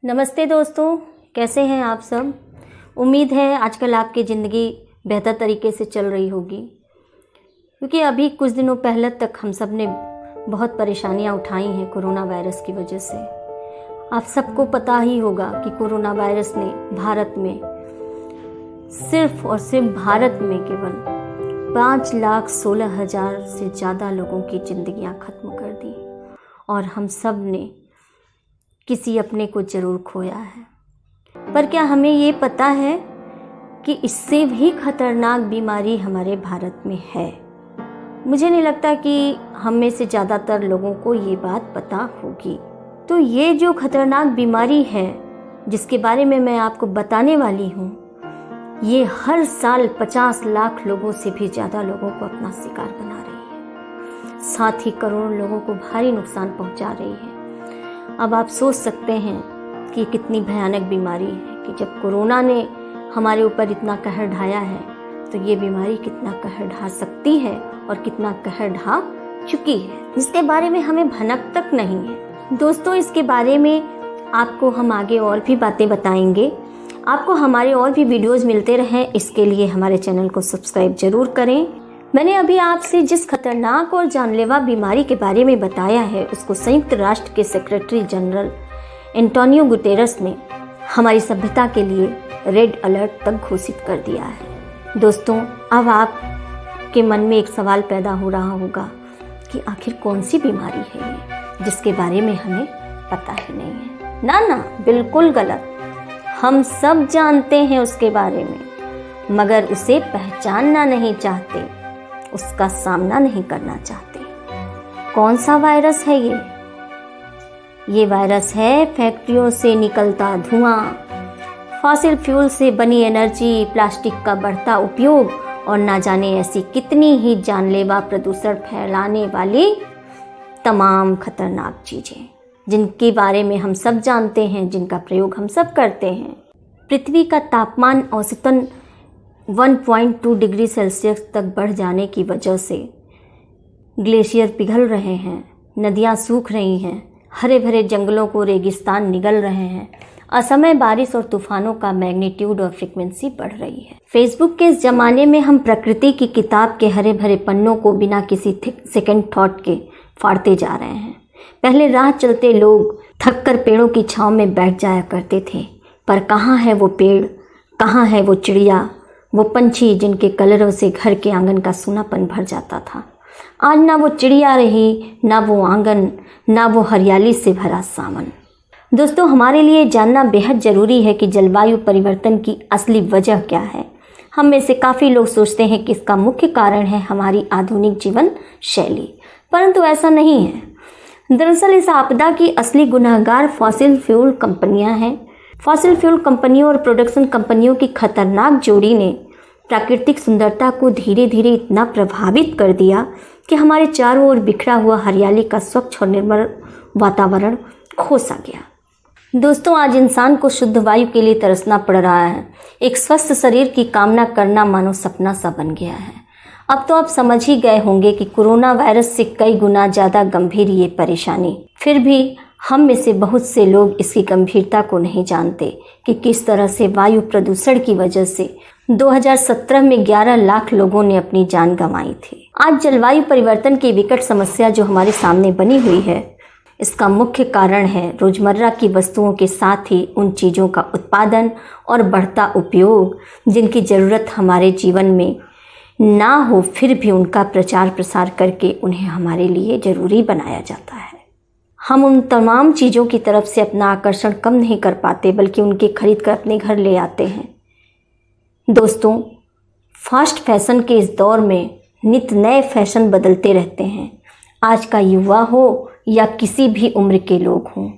नमस्ते दोस्तों, कैसे हैं आप सब। उम्मीद है आजकल आपकी ज़िंदगी बेहतर तरीके से चल रही होगी, क्योंकि अभी कुछ दिनों पहले तक हम सब ने बहुत परेशानियां उठाई हैं कोरोना वायरस की वजह से। आप सबको पता ही होगा कि कोरोना वायरस ने भारत में सिर्फ और सिर्फ भारत में केवल 5,16,000 से ज़्यादा लोगों की ज़िंदगियां ख़त्म कर दी और हम सब ने किसी अपने को ज़रूर खोया है। पर क्या हमें ये पता है कि इससे भी खतरनाक बीमारी हमारे भारत में है? मुझे नहीं लगता कि हम में से ज़्यादातर लोगों को ये बात पता होगी। तो ये जो खतरनाक बीमारी है जिसके बारे में मैं आपको बताने वाली हूँ, ये हर साल 50 लाख लोगों से भी ज़्यादा लोगों को अपना शिकार बना रही है, साथ ही करोड़ों लोगों को भारी नुकसान पहुँचा रही है। अब आप सोच सकते हैं कि कितनी भयानक बीमारी है कि जब कोरोना ने हमारे ऊपर इतना कहर ढाया है तो ये बीमारी कितना कहर ढा सकती है और कितना कहर ढा चुकी है, इसके बारे में हमें भनक तक नहीं है। दोस्तों, इसके बारे में आपको हम आगे और भी बातें बताएंगे। आपको हमारे और भी वीडियोज़ मिलते रहें, इसके लिए हमारे चैनल को सब्सक्राइब जरूर करें। मैंने अभी आपसे जिस खतरनाक और जानलेवा बीमारी के बारे में बताया है, उसको संयुक्त राष्ट्र के सेक्रेटरी जनरल एंटोनियो गुटेरस ने हमारी सभ्यता के लिए रेड अलर्ट तक घोषित कर दिया है। दोस्तों, अब आपके मन में एक सवाल पैदा हो रहा होगा कि आखिर कौन सी बीमारी है ये जिसके बारे में हमें पता ही नहीं है। ना, बिल्कुल गलत। हम सब जानते हैं उसके बारे में, मगर उसे पहचानना नहीं चाहते, उसका सामना नहीं करना चाहते। कौन सा वायरस है ये वायरस है फैक्ट्रियों से निकलता धुआं, फॉसिल फ्यूल से बनी एनर्जी, प्लास्टिक का बढ़ता उपयोग और ना जाने ऐसी कितनी ही जानलेवा प्रदूषण फैलाने वाली तमाम खतरनाक चीज़ें जिनके बारे में हम सब जानते हैं, जिनका प्रयोग हम सब करते हैं। पृथ्वी का तापमान औसतन 1.2 डिग्री सेल्सियस तक बढ़ जाने की वजह से ग्लेशियर पिघल रहे हैं, नदियां सूख रही हैं, हरे भरे जंगलों को रेगिस्तान निगल रहे हैं, असमय बारिश और तूफानों का मैग्नीट्यूड और फ्रीक्वेंसी बढ़ रही है। फेसबुक के इस ज़माने में हम प्रकृति की किताब के हरे भरे पन्नों को बिना किसी सेकंड थॉट के फाड़ते जा रहे हैं। पहले राह चलते लोग थक कर पेड़ों की छांव में बैठ जाया करते थे, पर कहाँ है वो पेड़, कहाँ है वो चिड़िया, वो पंछी जिनके कलरों से घर के आंगन का सूनापन भर जाता था। आज ना वो चिड़िया रही, ना वो आंगन, ना वो हरियाली से भरा सावन। दोस्तों, हमारे लिए जानना बेहद ज़रूरी है कि जलवायु परिवर्तन की असली वजह क्या है। हम में से काफ़ी लोग सोचते हैं कि इसका मुख्य कारण है हमारी आधुनिक जीवन शैली, परंतु ऐसा नहीं है। दरअसल इस आपदा की असली गुनहगार फॉसिल फ्यूल कंपनियां हैं। फॉसिल फ्यूल कंपनियों और प्रोडक्शन कंपनियों की खतरनाक जोड़ी ने प्राकृतिक सुंदरता को धीरे धीरे इतना प्रभावित कर दिया कि हमारे चारों ओर बिखरा हुआ हरियाली का स्वच्छ और निर्मल वातावरण खो सा गया। दोस्तों, आज इंसान को शुद्ध वायु के लिए तरसना पड़ रहा है। एक स्वस्थ शरीर की कामना करना मानो सपना सा बन गया है। अब तो आप समझ ही गए होंगे कि कोरोना वायरस से कई गुना ज़्यादा गंभीर ये परेशानी। फिर भी हम में से बहुत से लोग इसकी गंभीरता को नहीं जानते कि किस तरह से वायु प्रदूषण की वजह से 2017 में 11 लाख लोगों ने अपनी जान गंवाई थी। आज जलवायु परिवर्तन की विकट समस्या जो हमारे सामने बनी हुई है, इसका मुख्य कारण है रोजमर्रा की वस्तुओं के साथ ही उन चीज़ों का उत्पादन और बढ़ता उपयोग जिनकी ज़रूरत हमारे जीवन में ना हो, फिर भी उनका प्रचार प्रसार करके उन्हें हमारे लिए ज़रूरी बनाया जाता है। हम उन तमाम चीज़ों की तरफ से अपना आकर्षण कम नहीं कर पाते, बल्कि उनके खरीद कर अपने घर ले आते हैं। दोस्तों, फास्ट फैशन के इस दौर में नित नए फैशन बदलते रहते हैं। आज का युवा हो या किसी भी उम्र के लोग हों,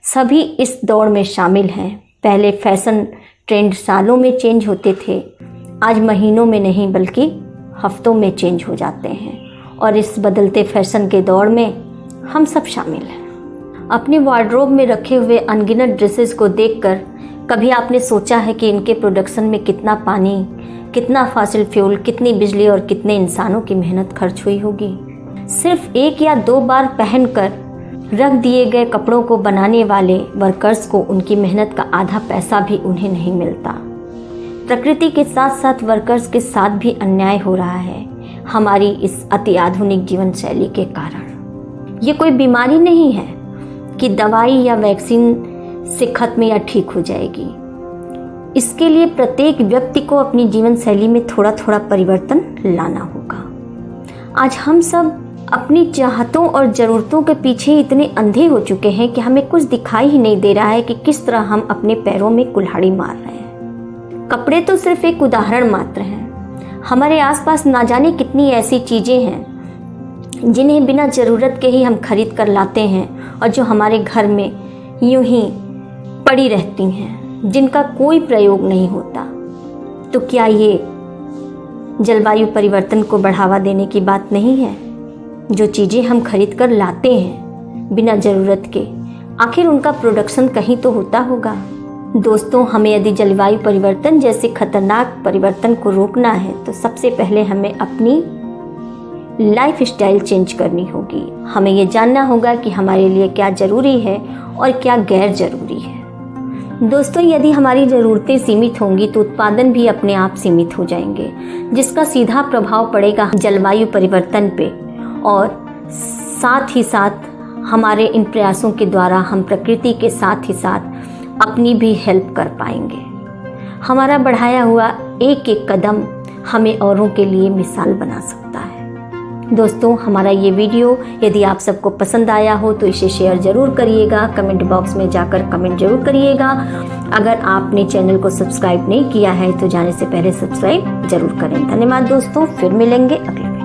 सभी इस दौड़ में शामिल हैं। पहले फैशन ट्रेंड सालों में चेंज होते थे, आज महीनों में नहीं बल्कि हफ्तों में चेंज हो जाते हैं। और इस बदलते फैशन के दौर में हम सब शामिल हैं। अपनी वार्डरोब में रखे हुए अनगिनत ड्रेसेस को देखकर कभी आपने सोचा है कि इनके प्रोडक्शन में कितना पानी, कितना फॉसिल फ्यूल, कितनी बिजली और कितने इंसानों की मेहनत खर्च हुई होगी? सिर्फ 1 या 2 बार पहनकर रख दिए गए कपड़ों को बनाने वाले वर्कर्स को उनकी मेहनत का आधा पैसा भी उन्हें नहीं मिलता। प्रकृति के साथ साथ वर्कर्स के साथ भी अन्याय हो रहा है हमारी इस अति आधुनिक जीवन शैली के कारण। ये कोई बीमारी नहीं है कि दवाई या वैक्सीन से खत्म या ठीक हो जाएगी। इसके लिए प्रत्येक व्यक्ति को अपनी जीवन शैली में थोड़ा थोड़ा परिवर्तन लाना होगा। आज हम सब अपनी चाहतों और ज़रूरतों के पीछे इतने अंधे हो चुके हैं कि हमें कुछ दिखाई ही नहीं दे रहा है कि किस तरह हम अपने पैरों में कुल्हाड़ी मार रहे हैं। कपड़े तो सिर्फ एक उदाहरण मात्र हैं। हमारे आसपास ना जाने कितनी ऐसी चीज़ें हैं जिन्हें बिना ज़रूरत के ही हम खरीद कर लाते हैं और जो हमारे घर में यूं ही पड़ी रहती हैं, जिनका कोई प्रयोग नहीं होता। तो क्या ये जलवायु परिवर्तन को बढ़ावा देने की बात नहीं है? जो चीज़ें हम खरीद कर लाते हैं बिना ज़रूरत के, आखिर उनका प्रोडक्शन कहीं तो होता होगा। दोस्तों, हमें यदि जलवायु परिवर्तन जैसे खतरनाक परिवर्तन को रोकना है तो सबसे पहले हमें अपनी लाइफ स्टाइल चेंज करनी होगी। हमें ये जानना होगा कि हमारे लिए क्या ज़रूरी है और क्या गैर ज़रूरी है। दोस्तों, यदि हमारी ज़रूरतें सीमित होंगी तो उत्पादन भी अपने आप सीमित हो जाएंगे, जिसका सीधा प्रभाव पड़ेगा जलवायु परिवर्तन पे। और साथ ही साथ हमारे इन प्रयासों के द्वारा हम प्रकृति के साथ ही साथ अपनी भी हेल्प कर पाएंगे। हमारा बढ़ाया हुआ एक एक कदम हमें औरों के लिए मिसाल बना सकता है। दोस्तों, हमारा ये वीडियो यदि आप सबको पसंद आया हो तो इसे शेयर ज़रूर करिएगा, कमेंट बॉक्स में जाकर कमेंट ज़रूर करिएगा। अगर आपने चैनल को सब्सक्राइब नहीं किया है तो जाने से पहले सब्सक्राइब ज़रूर करें। धन्यवाद दोस्तों, फिर मिलेंगे अगले